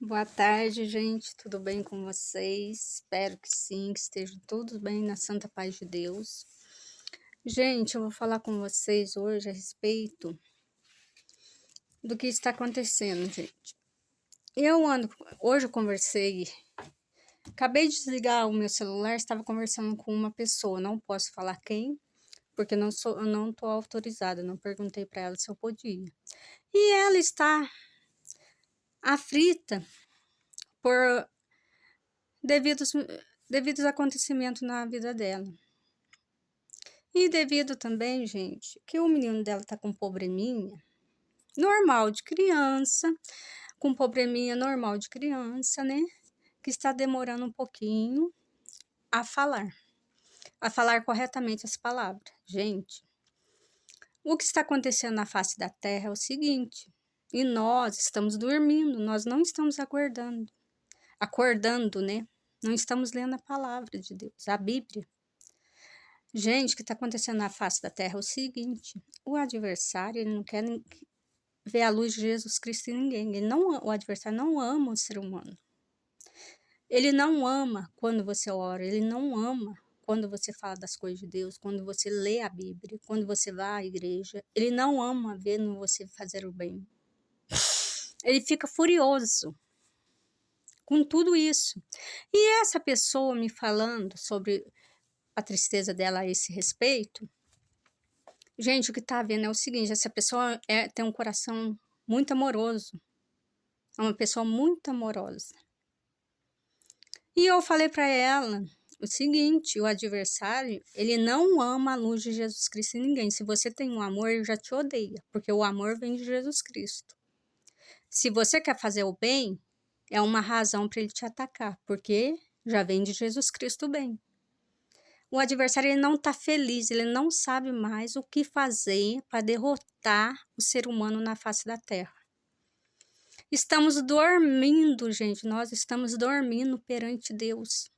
Boa tarde, gente. Tudo bem com vocês? Espero que sim, que estejam todos bem na santa paz de Deus. Gente, eu vou falar com vocês hoje a respeito do que está acontecendo, gente. Hoje eu conversei, acabei de desligar o meu celular, estava conversando com uma pessoa, não posso falar quem, porque eu não estou autorizada, não perguntei para ela se eu podia. E ela está aflita por devidos, devidos acontecimentos na vida dela. E devido também, gente, que o menino dela tá com probleminha normal de criança, com probleminha normal de criança, né? Que está demorando um pouquinho a falar corretamente as palavras. Gente, o que está acontecendo na face da terra é o seguinte, e nós estamos dormindo, nós não estamos acordando, né? Não estamos lendo a palavra de Deus, a Bíblia. Gente, o que está acontecendo na face da terra é o seguinte, o adversário, ele não quer ver a luz de Jesus Cristo em ninguém. O adversário não ama o ser humano. Ele não ama quando você ora, ele não ama quando você fala das coisas de Deus, quando você lê a Bíblia, quando você vai à igreja. Ele não ama vendo você fazer o bem. Ele fica furioso com tudo isso. E essa pessoa me falando sobre a tristeza dela a esse respeito, gente, o que tá vendo é o seguinte, essa pessoa tem um coração muito amoroso, é uma pessoa muito amorosa. E eu falei para ela o seguinte, o adversário, ele não ama a luz de Jesus Cristo em ninguém. Se você tem um amor, ele já te odeia, porque o amor vem de Jesus Cristo. Se você quer fazer o bem, é uma razão para ele te atacar, porque já vem de Jesus Cristo o bem. O adversário, ele não está feliz, ele não sabe mais o que fazer para derrotar o ser humano na face da terra. Estamos dormindo, gente, nós estamos dormindo perante Deus.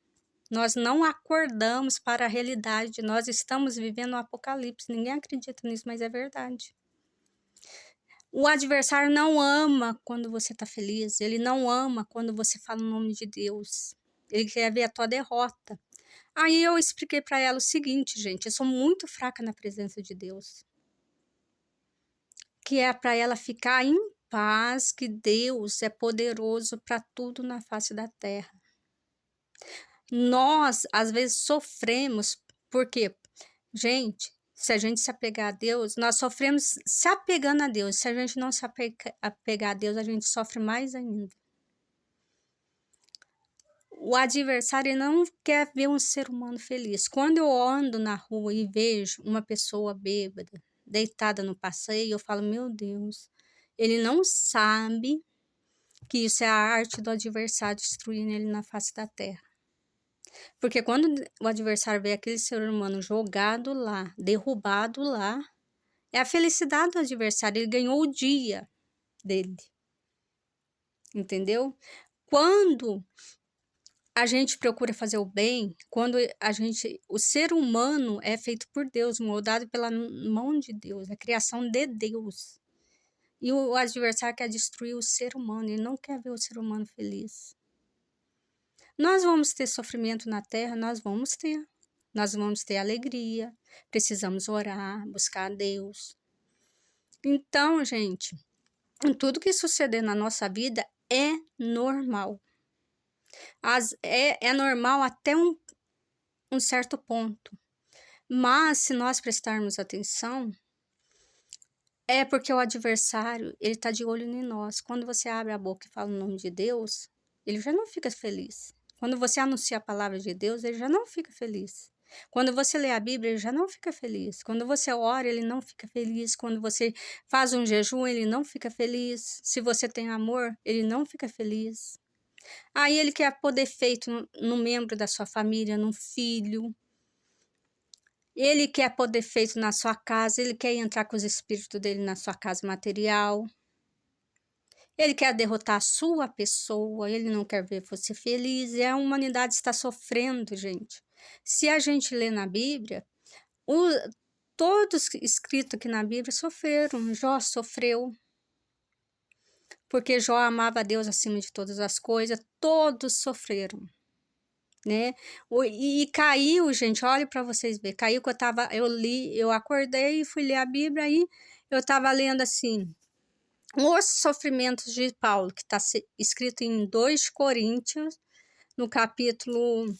Nós não acordamos para a realidade, nós estamos vivendo o apocalipse. Ninguém acredita nisso, mas é verdade. O adversário não ama quando você está feliz, ele não ama quando você fala o nome de Deus. Ele quer ver a tua derrota. Aí eu expliquei para ela o seguinte, gente, eu sou muito fraca na presença de Deus. Que é para ela ficar em paz, que Deus é poderoso para tudo na face da terra. Nós, às vezes, sofremos, porque, gente, se a gente se apegar a Deus, nós sofremos se apegando a Deus. Se a gente não se apegar a Deus, a gente sofre mais ainda. O adversário não quer ver um ser humano feliz. Quando eu ando na rua e vejo uma pessoa bêbada, deitada no passeio, eu falo, meu Deus, ele não sabe que isso é a arte do adversário destruindo ele na face da terra. Porque quando o adversário vê aquele ser humano jogado lá, derrubado lá, é a felicidade do adversário, ele ganhou o dia dele. Entendeu? Quando a gente procura fazer o bem, quando o ser humano é feito por Deus, moldado pela mão de Deus, a criação de Deus. E o adversário quer destruir o ser humano, ele não quer ver o ser humano feliz. Nós vamos ter sofrimento na terra, nós vamos ter alegria, precisamos orar, buscar a Deus. Então, gente, tudo que suceder na nossa vida é normal. É normal até um certo ponto. Mas, se nós prestarmos atenção, é porque o adversário, ele está de olho em nós. Quando você abre a boca e fala o nome de Deus, ele já não fica feliz. Quando você anuncia a palavra de Deus, ele já não fica feliz. Quando você lê a Bíblia, ele já não fica feliz. Quando você ora, ele não fica feliz. Quando você faz um jejum, ele não fica feliz. Se você tem amor, ele não fica feliz. Aí ele quer poder feito no membro da sua família, no filho. Ele quer poder feito na sua casa, ele quer entrar com os espíritos dele na sua casa material. Ele quer derrotar a sua pessoa, ele não quer ver você feliz. E a humanidade está sofrendo, gente. Se a gente lê na Bíblia, todos escritos aqui na Bíblia sofreram. Jó sofreu. porque Jó amava a Deus acima de todas as coisas, todos sofreram, né? E caiu, gente, olha para vocês verem, caiu que eu acordei e fui ler a Bíblia, aí eu estava lendo assim, os sofrimentos de Paulo, que está escrito em 2 Coríntios, no capítulo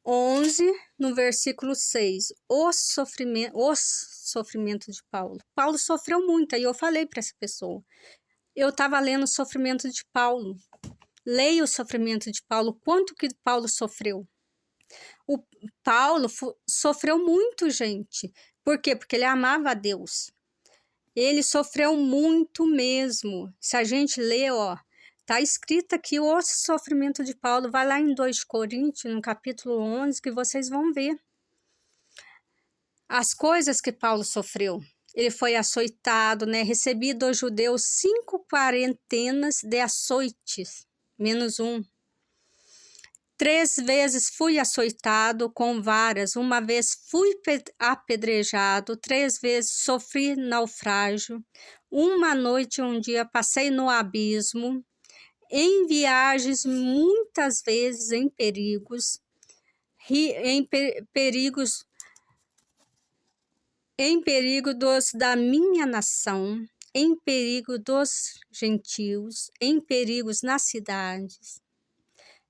11, no versículo 6, os sofrimentos de Paulo. Paulo sofreu muito, aí eu falei para essa pessoa, eu estava lendo o sofrimento de Paulo, leia o sofrimento de Paulo, quanto que Paulo sofreu. O Paulo sofreu muito, gente. Por quê? Porque ele amava a Deus. Ele sofreu muito mesmo. Se a gente lê, ó, tá escrito aqui o sofrimento de Paulo. Vai lá em 2 Coríntios, no capítulo 11, que vocês vão ver as coisas que Paulo sofreu. Ele foi açoitado, né? Recebido aos judeus 5 quarentenas de açoites, menos 1. 3 vezes fui açoitado com varas, 1 vez fui apedrejado, 3 vezes sofri naufrágio, 1 noite e 1 dia passei no abismo, em viagens muitas vezes em perigos, em perigo da minha nação, em perigo dos gentios, em perigos nas cidades,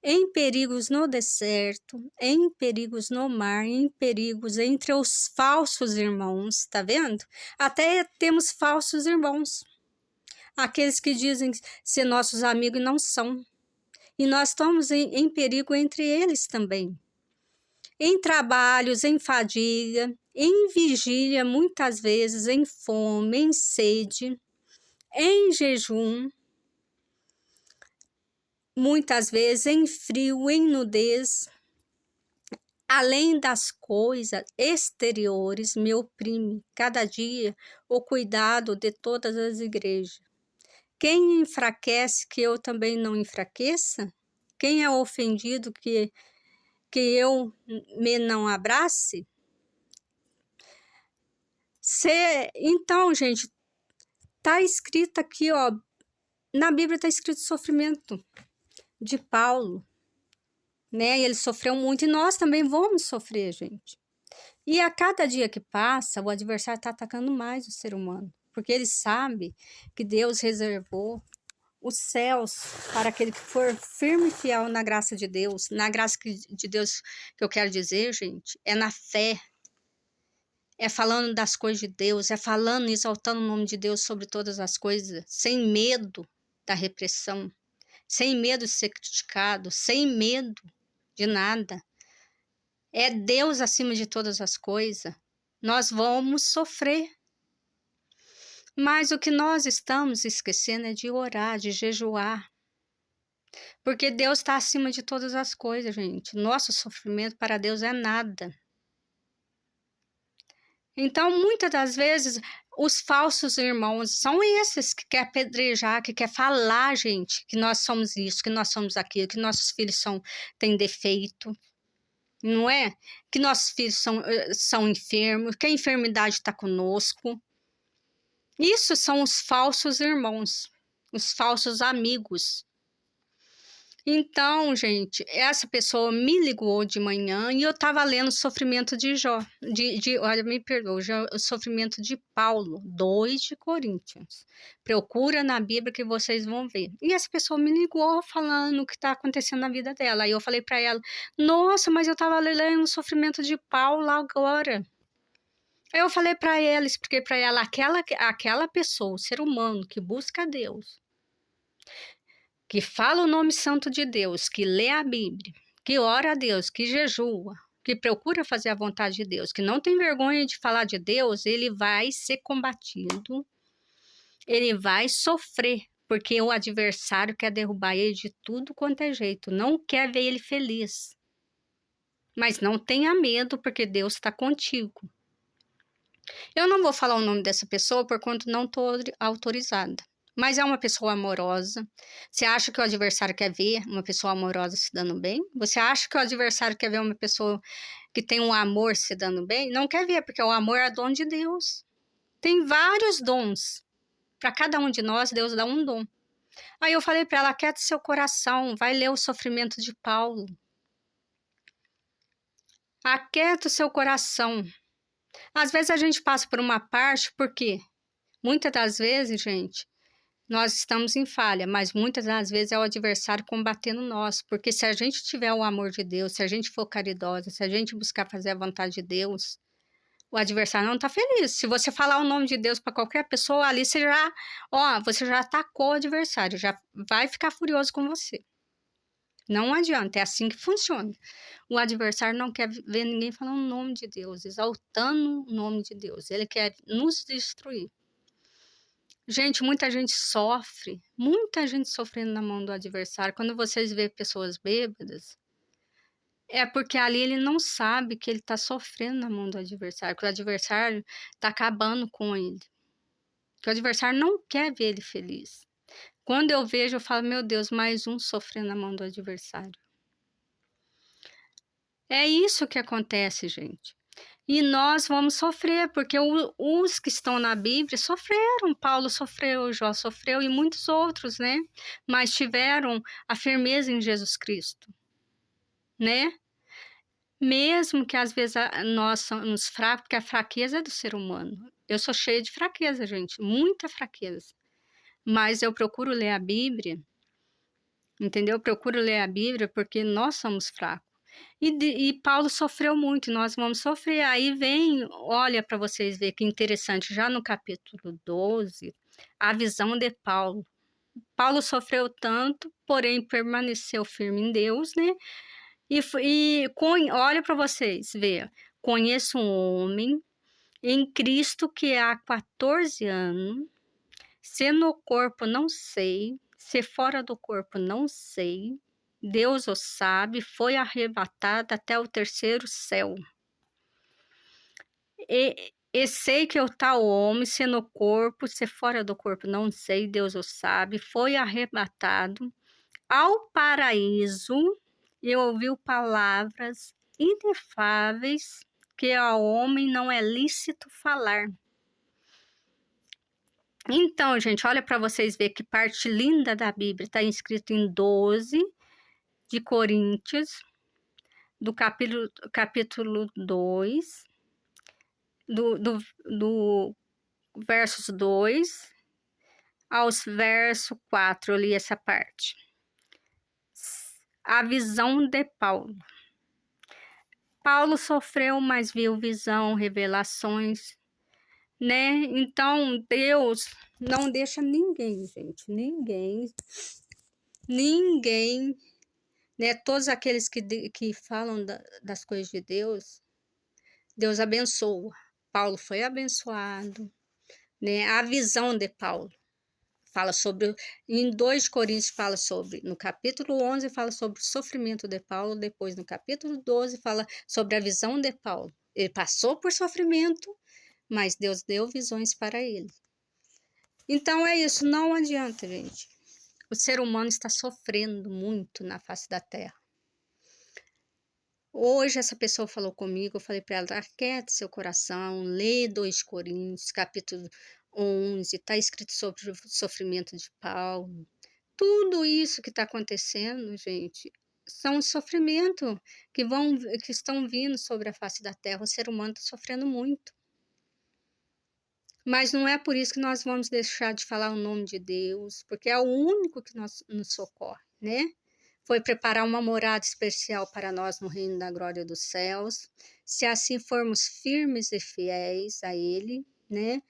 em perigos no deserto, em perigos no mar, em perigos entre os falsos irmãos, tá vendo? Até temos falsos irmãos, aqueles que dizem ser nossos amigos e não são. E nós estamos em perigo entre eles também. Em trabalhos, em fadiga, em vigília, muitas vezes, em fome, em sede, em jejum, muitas vezes em frio, em nudez, além das coisas exteriores, me oprime cada dia o cuidado de todas as igrejas. Quem enfraquece, que eu também não enfraqueça? Quem é ofendido, que eu me não abrace? Então, gente, tá escrito aqui, ó, na Bíblia tá escrito sofrimento de Paulo, né? Ele sofreu muito e nós também vamos sofrer, gente. E a cada dia que passa, o adversário está atacando mais o ser humano, porque ele sabe que Deus reservou os céus para aquele que for firme e fiel na graça de Deus. Na graça de Deus, que eu quero dizer, gente, é na fé, é falando das coisas de Deus, é falando, exaltando o nome de Deus sobre todas as coisas, sem medo da repressão, sem medo de ser criticado, sem medo de nada. É Deus acima de todas as coisas. Nós vamos sofrer. Mas o que nós estamos esquecendo é de orar, de jejuar. Porque Deus está acima de todas as coisas, gente. Nosso sofrimento para Deus é nada. Então, muitas das vezes, os falsos irmãos são esses que querem apedrejar, que querem falar, gente, que nós somos isso, que nós somos aquilo, que nossos filhos têm defeito. Não é? Que nossos filhos são enfermos, que a enfermidade está conosco. Isso são os falsos irmãos, os falsos amigos. Então, gente, essa pessoa me ligou de manhã e eu estava lendo o sofrimento de Jó, olha, me perdoa, o sofrimento de Paulo, 2 de Coríntios. Procura na Bíblia que vocês vão ver. E essa pessoa me ligou falando o que está acontecendo na vida dela. Aí eu falei para ela, nossa, mas eu estava lendo o sofrimento de Paulo agora. Aí eu falei para ela, expliquei para ela, aquela pessoa, o ser humano que busca Deus, que fala o nome santo de Deus, que lê a Bíblia, que ora a Deus, que jejua, que procura fazer a vontade de Deus, que não tem vergonha de falar de Deus, ele vai ser combatido, ele vai sofrer, porque o adversário quer derrubar ele de tudo quanto é jeito, não quer ver ele feliz. Mas não tenha medo, porque Deus está contigo. Eu não vou falar o nome dessa pessoa, porquanto não estou autorizada. Mas é uma pessoa amorosa. Você acha que o adversário quer ver uma pessoa amorosa se dando bem? Você acha que o adversário quer ver uma pessoa que tem um amor se dando bem? Não quer ver, porque o amor é dom de Deus. Tem vários dons. Para cada um de nós, Deus dá um dom. Aí eu falei para ela, aquieta seu coração, vai ler o sofrimento de Paulo. Aquieta o seu coração. Às vezes a gente passa por uma parte, porque muitas das vezes, gente, nós estamos em falha, mas muitas das vezes é o adversário combatendo nós, porque se a gente tiver o amor de Deus, se a gente for caridosa, se a gente buscar fazer a vontade de Deus, o adversário não está feliz. Se você falar o nome de Deus para qualquer pessoa, ali você já atacou o adversário, já vai ficar furioso com você. Não adianta, é assim que funciona. O adversário não quer ver ninguém falando o nome de Deus, exaltando o nome de Deus. Ele quer nos destruir. Gente, muita gente sofrendo na mão do adversário. Quando vocês vê pessoas bêbadas, é porque ali ele não sabe que ele está sofrendo na mão do adversário, que o adversário está acabando com ele. Que o adversário não quer ver ele feliz. Quando eu vejo, eu falo, meu Deus, mais um sofrendo na mão do adversário. É isso que acontece, gente. E nós vamos sofrer, porque os que estão na Bíblia sofreram. Paulo sofreu, Jó sofreu e muitos outros, né? Mas tiveram a firmeza em Jesus Cristo, né? Mesmo que às vezes nós somos fracos, porque a fraqueza é do ser humano. Eu sou cheia de fraqueza, gente, muita fraqueza. Mas eu procuro ler a Bíblia, entendeu? Eu procuro ler a Bíblia porque nós somos fracos. E Paulo sofreu muito, nós vamos sofrer. Aí vem, olha para vocês verem que interessante, já no capítulo 12, a visão de Paulo. Paulo sofreu tanto, porém permaneceu firme em Deus, né? Olha para vocês, veja, conheço um homem em Cristo que há 14 anos, se no corpo não sei, se fora do corpo não sei, Deus o sabe, foi arrebatado até o terceiro céu. E sei que o tal homem, se no corpo, se fora do corpo não sei, Deus o sabe, foi arrebatado ao paraíso e ouviu palavras inefáveis que ao homem não é lícito falar. Então, gente, olha para vocês verem que parte linda da Bíblia. Está escrito em 12 de Coríntios, do capítulo 2, do versos 2 aos versos 4. Eu li essa parte. A visão de Paulo. Paulo sofreu, mas viu visão, revelações, né? Então, Deus não deixa ninguém, gente, ninguém, né? Todos aqueles que falam das coisas de Deus, Deus abençoa. Paulo foi abençoado, né? A visão de Paulo fala sobre, em 2 Coríntios fala sobre, no capítulo 11 fala sobre o sofrimento de Paulo, depois no capítulo 12 fala sobre a visão de Paulo. Ele passou por sofrimento, mas Deus deu visões para ele. Então é isso, não adianta, gente. O ser humano está sofrendo muito na face da terra. Hoje essa pessoa falou comigo, eu falei para ela, aquiete seu coração, lê 2 Coríntios, capítulo 11, está escrito sobre o sofrimento de Paulo. Tudo isso que está acontecendo, gente, são os sofrimentos que estão vindo sobre a face da terra. O ser humano está sofrendo muito. Mas não é por isso que nós vamos deixar de falar o nome de Deus, porque é o único que nos socorre, né? Foi preparar uma morada especial para nós no reino da glória dos céus. Se assim formos firmes e fiéis a Ele, né?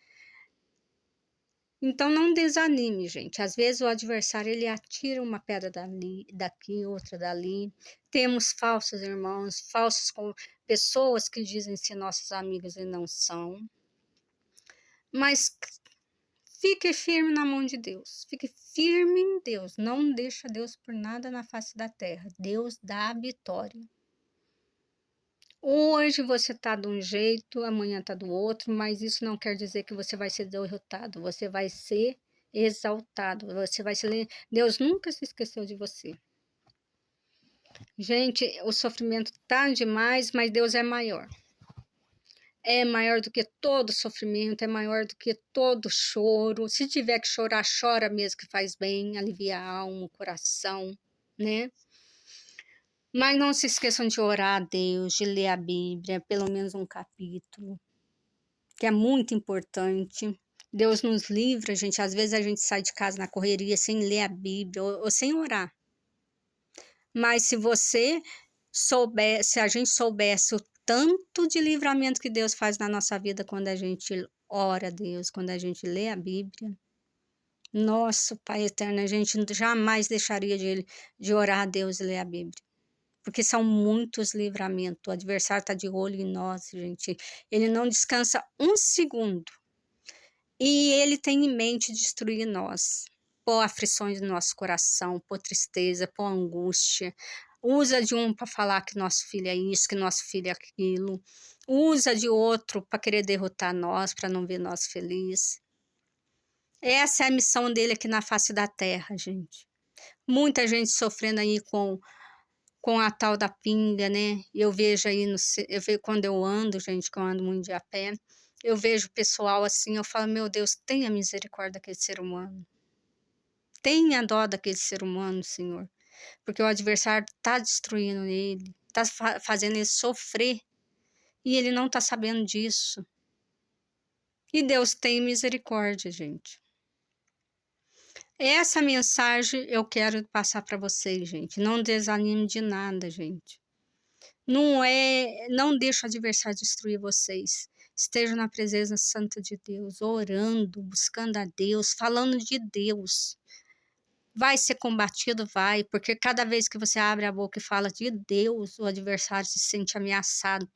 Então não desanime, gente. Às vezes o adversário ele atira uma pedra daqui, outra dali. Temos falsos irmãos, pessoas que dizem ser nossos amigos e não são. Mas fique firme na mão de Deus. Fique firme em Deus. Não deixa Deus por nada na face da terra. Deus dá a vitória. Hoje você está de um jeito, amanhã está do outro, mas isso não quer dizer que você vai ser derrotado. Você vai ser exaltado. Deus nunca se esqueceu de você. Gente, o sofrimento tá demais, mas Deus é maior. é maior do que todo sofrimento, é maior do que todo choro. Se tiver que chorar, chora mesmo, que faz bem, alivia a alma, o coração, né? Mas não se esqueçam de orar a Deus, de ler a Bíblia, pelo menos um capítulo, que é muito importante. Deus nos livra, gente. Às vezes a gente sai de casa na correria sem ler a Bíblia ou sem orar. Mas se você souber, se a gente soubesse o tanto de livramento que Deus faz na nossa vida quando a gente ora a Deus, quando a gente lê a Bíblia, nosso Pai Eterno, a gente jamais deixaria de orar a Deus e ler a Bíblia. Porque são muitos livramentos. O adversário está de olho em nós, gente. Ele não descansa um segundo. E ele tem em mente destruir nós. Pôr aflições no nosso coração, pôr tristeza, pôr angústia. Usa de um para falar que nosso filho é isso, que nosso filho é aquilo. Usa de outro para querer derrotar nós, para não ver nós felizes. Essa é a missão dele aqui na face da terra, gente. Muita gente sofrendo aí com a tal da pinga, né? Eu vejo aí, quando eu ando, gente, que eu ando muito de a pé, eu vejo o pessoal assim, eu falo, meu Deus, tenha misericórdia daquele ser humano. Tenha dó daquele ser humano, Senhor. Porque o adversário está destruindo ele, está fazendo ele sofrer, e ele não está sabendo disso. E Deus tem misericórdia, gente. Essa mensagem eu quero passar para vocês, gente. Não desanime de nada, gente. Não deixe o adversário destruir vocês. Esteja na presença santa de Deus, orando, buscando a Deus, falando de Deus. Vai ser combatido? Vai, porque cada vez que você abre a boca e fala de Deus, o adversário se sente ameaçado.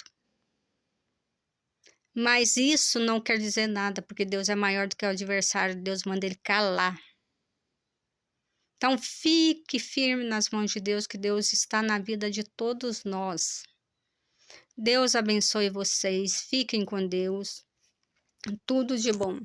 Mas isso não quer dizer nada, porque Deus é maior do que o adversário, Deus manda ele calar. Então, fique firme nas mãos de Deus, que Deus está na vida de todos nós. Deus abençoe vocês, fiquem com Deus, tudo de bom.